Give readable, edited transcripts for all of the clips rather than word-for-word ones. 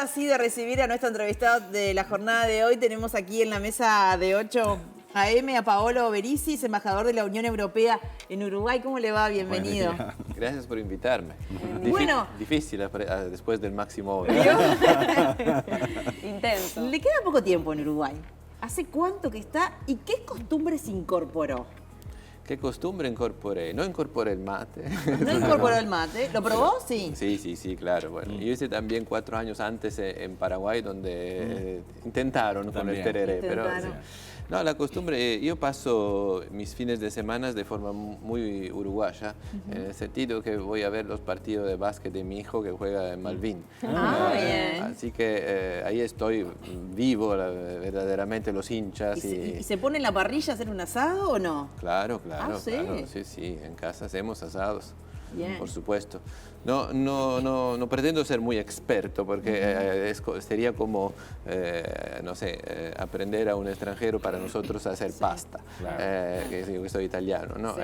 hora sí de recibir a nuestra entrevistada de la jornada de hoy. Tenemos aquí en la mesa de 8 AM a Paolo Berisis, embajador de la Unión Europea en Uruguay. ¿Cómo le va? Bienvenido. Gracias por invitarme. Bueno. Difícil después del máximo. Intenso. Le queda poco tiempo en Uruguay. ¿Hace cuánto que está y qué costumbres incorporó? ¿Qué costumbre incorporé? No incorporé el mate. ¿No incorporó el mate? ¿Lo probó? Sí. Sí, claro. Bueno, yo hice también 4 años antes en Paraguay, donde intentaron con el tereré. Pero, no, la costumbre, yo paso mis fines de semana de forma muy uruguaya, en el sentido que voy a ver los partidos de básquet de mi hijo que juega en Malvín. Bien. Así que ahí estoy vivo, verdaderamente los hinchas. ¿Y se pone en la parrilla a hacer un asado o no? Claro, ¿sí? claro, sí, en casa hacemos asados. Bien. Por supuesto. No pretendo ser muy experto porque sería como, no sé, aprender a un extranjero para nosotros a hacer pasta, que yo que soy italiano. No,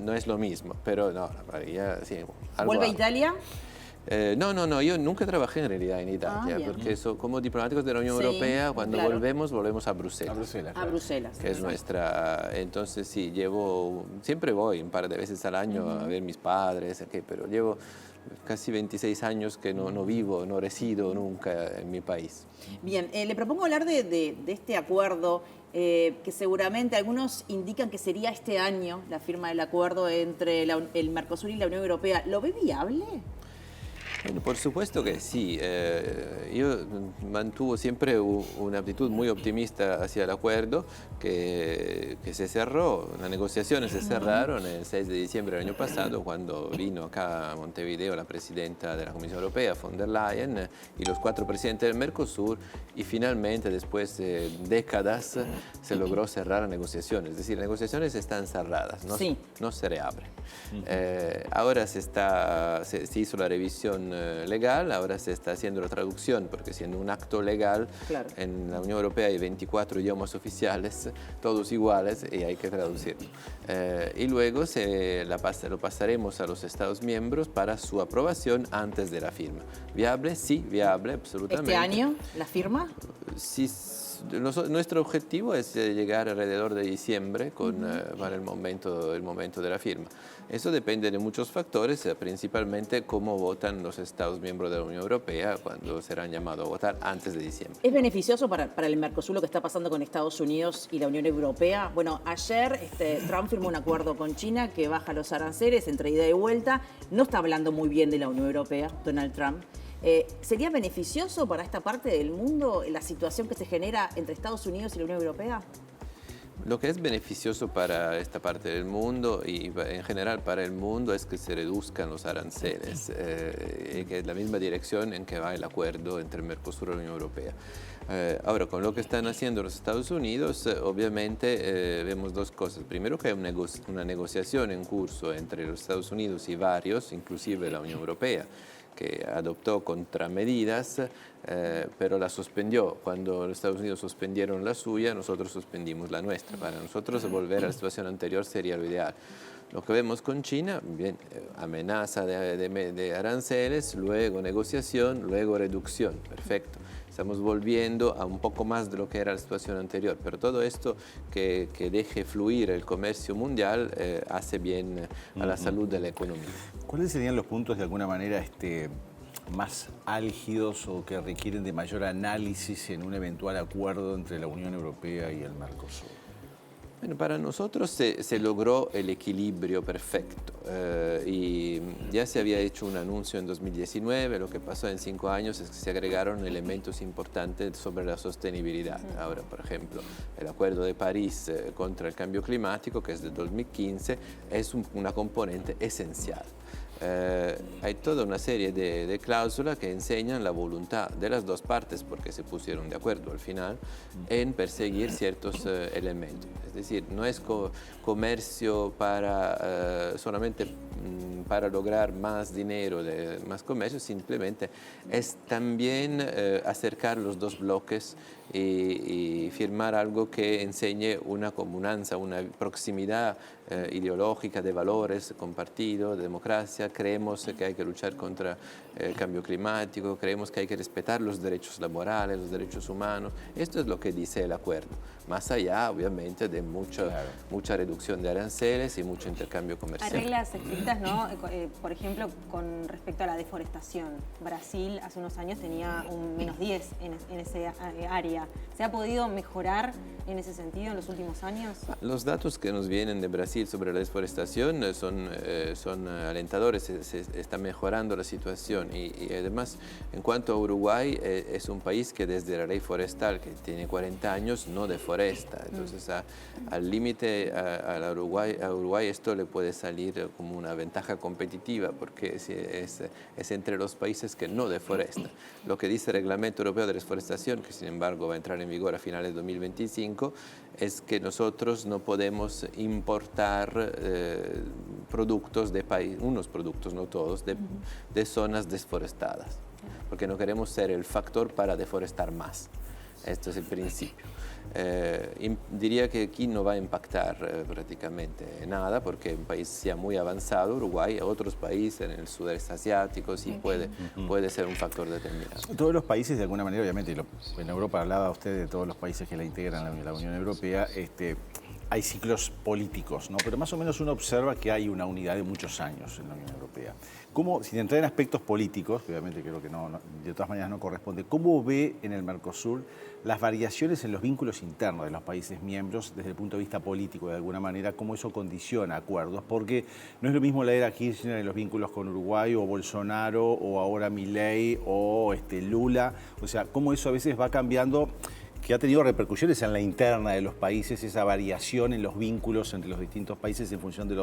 no es lo mismo, pero no, ya, sí, ¿Vuelve a Italia? No, yo nunca trabajé en realidad en Italia, porque como diplomáticos de la Unión Europea, cuando volvemos a Bruselas. A Bruselas. Que es nuestra, entonces sí, siempre voy un par de veces al año a ver mis padres, pero llevo casi 26 años que no vivo, no resido nunca en mi país. Bien, le propongo hablar de este acuerdo, que seguramente algunos indican que sería este año la firma del acuerdo entre el Mercosur y la Unión Europea. ¿Lo ve viable? Bueno, por supuesto que sí. Yo mantuve siempre una actitud muy optimista hacia el acuerdo que se cerró. Las negociaciones se cerraron el 6 de diciembre del año pasado, cuando vino acá a Montevideo la presidenta de la Comisión Europea, von der Leyen, y los 4 presidentes del Mercosur, y finalmente, después de décadas, se logró cerrar las negociaciones. Es decir, las negociaciones están cerradas, no se reabren. Ahora se hizo la revisión legal, ahora se está haciendo la traducción, porque siendo un acto legal, en la Unión Europea hay 24 idiomas oficiales, todos iguales, y hay que traducirlo. Y luego lo pasaremos a los Estados miembros para su aprobación antes de la firma. ¿Viable? Sí, viable, absolutamente. ¿Este año la firma? Sí. Nuestro objetivo es llegar alrededor de diciembre para el momento de la firma. Eso depende de muchos factores, principalmente cómo votan los Estados miembros de la Unión Europea cuando serán llamados a votar antes de diciembre. ¿Es beneficioso para el Mercosur lo que está pasando con Estados Unidos y la Unión Europea? Bueno, ayer Trump firmó un acuerdo con China que baja los aranceles entre ida y vuelta. No está hablando muy bien de la Unión Europea, Donald Trump. ¿Sería beneficioso para esta parte del mundo la situación que se genera entre Estados Unidos y la Unión Europea? Lo que es beneficioso para esta parte del mundo y en general para el mundo es que se reduzcan los aranceles, que es la misma dirección en que va el acuerdo entre el Mercosur y la Unión Europea. Ahora, con lo que están haciendo los Estados Unidos, obviamente vemos 2 cosas. Primero, que hay una negociación en curso entre los Estados Unidos y varios, inclusive la Unión Europea, que adoptó contramedidas, pero la suspendió. Cuando los Estados Unidos suspendieron la suya, nosotros suspendimos la nuestra. Para nosotros volver a la situación anterior sería lo ideal. Lo que vemos con China, bien, amenaza de aranceles, luego negociación, luego reducción. Perfecto. Estamos volviendo a un poco más de lo que era la situación anterior, pero todo esto que deje fluir el comercio mundial hace bien a la salud de la economía. ¿Cuáles serían los puntos de alguna manera más álgidos o que requieren de mayor análisis en un eventual acuerdo entre la Unión Europea y el Mercosur? Bueno, para nosotros se logró el equilibrio perfecto y ya se había hecho un anuncio en 2019, lo que pasó en 5 años es que se agregaron elementos importantes sobre la sostenibilidad. Ahora, por ejemplo, el Acuerdo de París contra el cambio climático, que es de 2015, es una componente esencial. Hay toda una serie de cláusulas que enseñan la voluntad de las 2 partes, porque se pusieron de acuerdo al final, en perseguir ciertos elementos. Es decir, no es comercio solamente para lograr más dinero, más comercio, simplemente es también acercar los 2 bloques y firmar algo que enseñe una comunanza, una proximidad ideológica de valores compartidos, de democracia. Creemos que hay que luchar contra el cambio climático, creemos que hay que respetar los derechos laborales, los derechos humanos. Esto es lo que dice el acuerdo, más allá obviamente de mucha reducción de aranceles y mucho intercambio comercial. Hay reglas estrictas, ¿no? Por ejemplo, con respecto a la deforestación. Brasil hace unos años tenía un -10 en ese área. ¿Se ha podido mejorar en ese sentido en los últimos años? Los datos que nos vienen de Brasil sobre la deforestación son alentadores, se está mejorando la situación y además en cuanto a Uruguay es un país que desde la ley forestal que tiene 40 años no deforesta, entonces al límite a Uruguay esto le puede salir como una ventaja competitiva porque es entre los países que no deforestan. Lo que dice el Reglamento Europeo de Deforestación, que sin embargo va a entrar en vigor a finales de 2025, es que nosotros no podemos importar productos de país, unos productos, no todos, de zonas desforestadas, porque no queremos ser el factor para deforestar más. Esto es el principio. Diría que aquí no va a impactar prácticamente nada, porque un país ya muy avanzado, Uruguay, otros países en el sudeste asiático sí puede ser un factor determinante. Todos los países, de alguna manera, obviamente, en Europa hablaba usted de todos los países que la integran la Unión Europea, hay ciclos políticos, ¿no? Pero más o menos uno observa que hay una unidad de muchos años en la Unión Europea. ¿Cómo, sin entrar en aspectos políticos, que obviamente creo que de todas maneras no corresponde, cómo ve en el Mercosur las variaciones en los vínculos internos de los países miembros desde el punto de vista político, de alguna manera, cómo eso condiciona acuerdos? Porque no es lo mismo la era Kirchner en los vínculos con Uruguay, o Bolsonaro, o ahora Milei, o Lula. O sea, cómo eso a veces va cambiando, que ha tenido repercusiones en la interna de los países, esa variación en los vínculos entre los distintos países en función de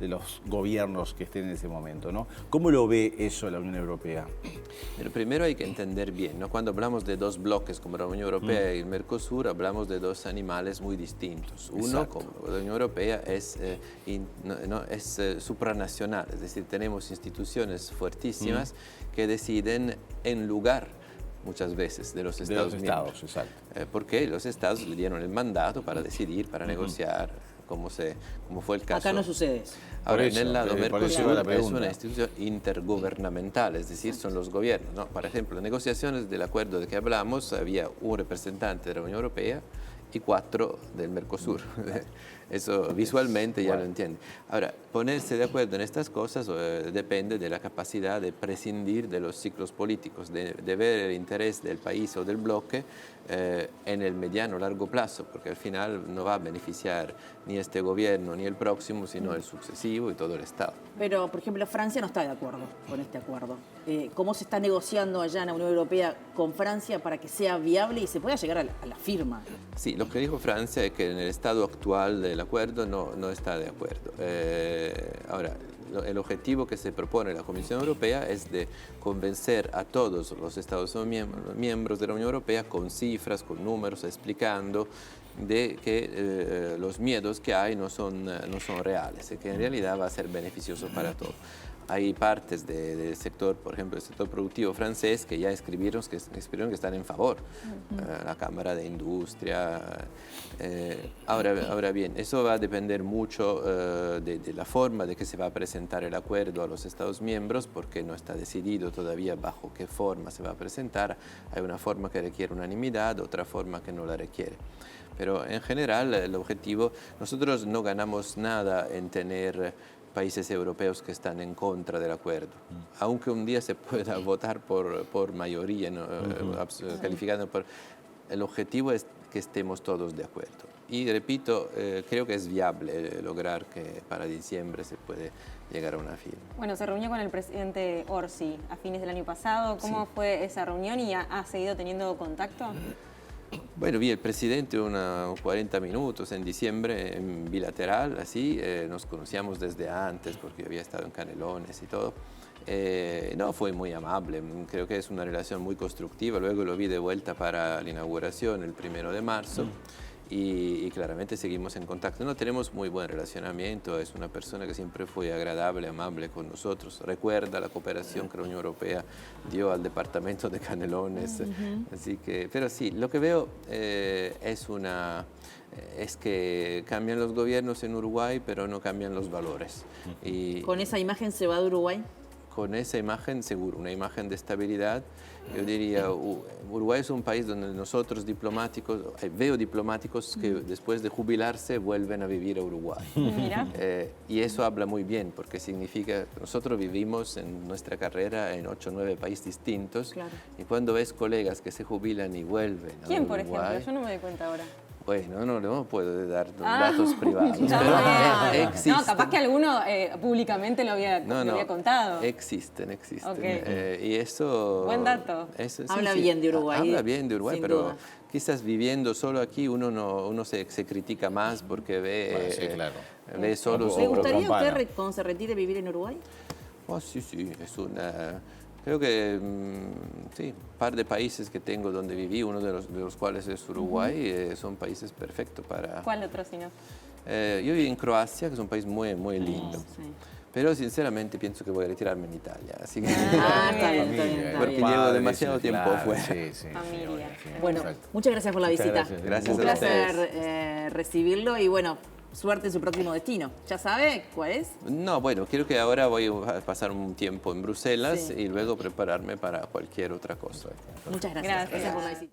los gobiernos que estén en ese momento, ¿no? ¿Cómo lo ve eso la Unión Europea? Pero primero hay que entender bien, ¿no? Cuando hablamos de dos bloques como la Unión Europea y el Mercosur, hablamos de dos animales muy distintos. Uno, como la Unión Europea, es supranacional, es decir, tenemos instituciones fuertísimas que deciden en lugar muchas veces de los Estados miembros. Exacto. Porque los Estados le dieron el mandato para decidir, para negociar, como fue el caso. Acá no sucede eso. Ahora, en el lado Mercosur es una una institución intergubernamental, es decir, son los gobiernos, ¿no? Por ejemplo, en negociaciones del acuerdo de que hablamos, había un representante de la Unión Europea y 4 del Mercosur. Eso visualmente ya lo entiende. Ahora, ponerse de acuerdo en estas cosas depende de la capacidad de prescindir de los ciclos políticos, de ver el interés del país o del bloque en el mediano o largo plazo, porque al final no va a beneficiar ni este gobierno ni el próximo, sino el sucesivo y todo el Estado. Pero, por ejemplo, Francia no está de acuerdo con este acuerdo. ¿Cómo se está negociando allá en la Unión Europea con Francia para que sea viable y se pueda llegar a la firma? Sí, lo que dijo Francia es que en el estado actual del acuerdo no está de acuerdo. Ahora, el objetivo que se propone la Comisión Europea es de convencer a todos los Estados miembros de la Unión Europea con cifras, con números, explicando de que los miedos que hay no son reales y que en realidad va a ser beneficioso para todos. Hay partes del sector, por ejemplo, el sector productivo francés, que ya escribieron que están en favor. La Cámara de Industria. Ahora bien, eso va a depender mucho de la forma de que se va a presentar el acuerdo a los Estados miembros, porque no está decidido todavía bajo qué forma se va a presentar. Hay una forma que requiere unanimidad, otra forma que no la requiere. Pero en general, el objetivo, nosotros no ganamos nada en tener países europeos que están en contra del acuerdo, aunque un día se pueda votar por mayoría, ¿no? Calificando por... El objetivo es que estemos todos de acuerdo. Y repito, creo que es viable lograr que para diciembre se puede llegar a una firma. Bueno, se reunió con el presidente Orsi a fines del año pasado. ¿Cómo fue esa reunión y ha seguido teniendo contacto? Bueno, vi el presidente unos 40 minutos en diciembre, en bilateral, así. Nos conocíamos desde antes porque había estado en Canelones y todo. No, fue muy amable, creo que es una relación muy constructiva. Luego lo vi de vuelta para la inauguración el 1 de marzo. y claramente seguimos en contacto. No tenemos muy buen relacionamiento, es una persona que siempre fue agradable, amable con nosotros, recuerda la cooperación que la Unión Europea dio al departamento de Canelones, así que, pero sí, lo que veo es que cambian los gobiernos en Uruguay, pero no cambian los valores. Y ¿Con esa imagen se va de Uruguay? con esa imagen, seguro, una imagen de estabilidad. Yo diría, Uruguay es un país donde nosotros diplomáticos, veo diplomáticos que después de jubilarse vuelven a vivir a Uruguay. Mira. Y eso habla muy bien, porque significa que nosotros vivimos en nuestra carrera en 8 o 9 países distintos, Claro. y cuando ves colegas que se jubilan y vuelven a ¿Quién, Uruguay, por ejemplo? Yo no me doy cuenta ahora. bueno, no puedo dar datos privados, No, pero existen. no, capaz que alguno públicamente lo había contado. Existen. Ok. Y eso... Buen dato. Habla bien de Uruguay. Habla bien de Uruguay, sin pero duda. quizás viviendo solo aquí uno se critica más porque ve, Bueno, sí, claro. ve solo Ojo, ¿Le su... gustaría a campana. usted, cuando se retire, vivir en Uruguay? Oh, sí, es una... Creo que sí, un par de países que tengo donde viví, uno de los cuales es Uruguay, son países perfectos para... ¿Cuál otro si no? Yo viví en Croacia, que es un país muy, muy lindo. Sí. Pero sinceramente pienso que voy a retirarme en Italia. Así que Ah, está bien, Familia, está porque bien. llevo demasiado tiempo claro, afuera. Sí, Familia. sí, Bueno, exacto. muchas gracias por la Muchas visita. gracias. Gracias Un a placer recibirlo y bueno, suerte en su próximo destino. ¿Ya sabe cuál es? No, bueno, quiero que ahora voy a pasar un tiempo en Bruselas Sí. y luego prepararme para cualquier otra cosa. Muchas gracias. Gracias. Gracias por la visita.